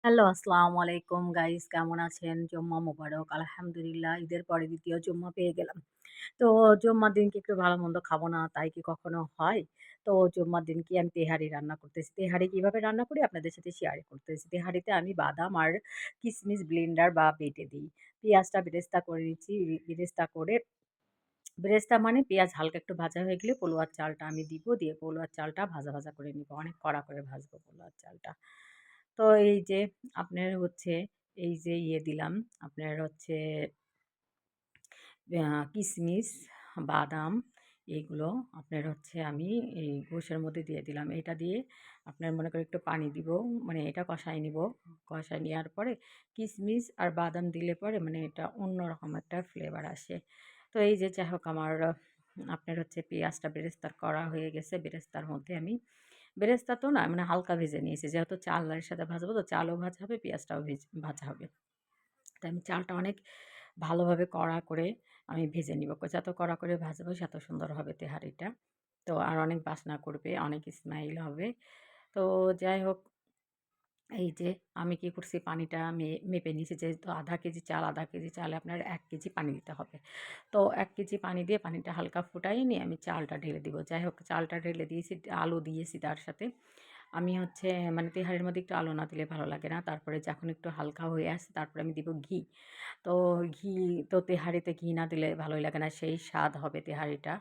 Hello, আসসালামু আলাইকুম guys কেমন আছেন? জুম্মা মোবারক। আলহামদুলিল্লাহ ঈদের পরে ২য় জুম্মা পেয়ে গেলাম। তো জুম্মার দিন কি একটু ভালো-মন্দ খাবো না, তাই কি কখনো হয়? তো জুম্মার দিন কি আমি তেহারি রান্না করতেছি। তেহারি কিভাবে রান্না করি আপনাদের সাথে শেয়ার করতেছি। তেহারিতে আমি বাদাম আর কিশমিশ ব্লেন্ডার বা বেটে দেই। পেঁয়াজটা বেরেস্তা করে নিচ্ছি। বেরেস্তা করে বেরেস্তা মানে পেঁয়াজ হালকা একটু ভাজা হয়ে গেলে পোলোয়ার চালটা আমি দিব। দিয়ে পোলোয়ার চালটা ভাজা, ভাজা করে নিব। অনেক কড়া করে ভাজবো পোলোয়ার চালটা। তো এই যে আপনার হচ্ছে এই যে দিলাম, আপনার হচ্ছে কিশমিশ, বাদাম এইগুলো আপনার হচ্ছে আমি এই গোশের মধ্যে দিয়ে দিলাম। এটা দিয়ে আপনার মনে করেন একটু পানি দিব। মানে এটা কষায় নিব। কষায় নেওয়ার পরে কিশমিশ আর বাদাম দিলে পরে মানে এটা অন্যরকম একটা ফ্লেভার আসে। তো এই যে যাই হোক আমার আপনার হচ্ছে পেঁয়াজটা বেরেস্তা করা হয়ে গেছে। বেরেস্তার মধ্যে আমি বেরেস্তা তো না মানে হালকা ভেজে নিয়েছি। যেহেতু চালের সাথে ভাজবো তো চালও ভাজা হবে, পেঁয়াজটাও ভাজা হবে। তো আমি চালটা অনেক ভালোভাবে কড়া করে আমি ভেজে নিব। যত কড়া করে ভাজবো তত সুন্দর হবে তেহারিটা। তো আর অনেক বাস্না করবে, অনেক স্মাইল হবে। তো যাই হোক এই যে আমি কি করছি পানিটা মেপে নিয়েছি যেহেতু ০.৫ কেজি চালে আপনার ১ কেজি পানি দিতে হবে। তো ১ কেজি পানি দিয়ে পানিটা হালকা ফুটাই নিয়ে আমি চালটা ঢেলে দিব। যাই হোক চালটা ঢেলে দিয়েছি, আলু দিয়েছি তার সাথে। আমি হচ্ছে মানে তেহারির মধ্যে একটু আলু না দিলে ভালো লাগে না। তারপরে যখন একটু হালকা হয়ে আসে তারপরে আমি দিব ঘি। তো ঘি তো তেহারিতে ঘি না দিলে ভালোই লাগে না। সেই স্বাদ হবে তেহারিটা।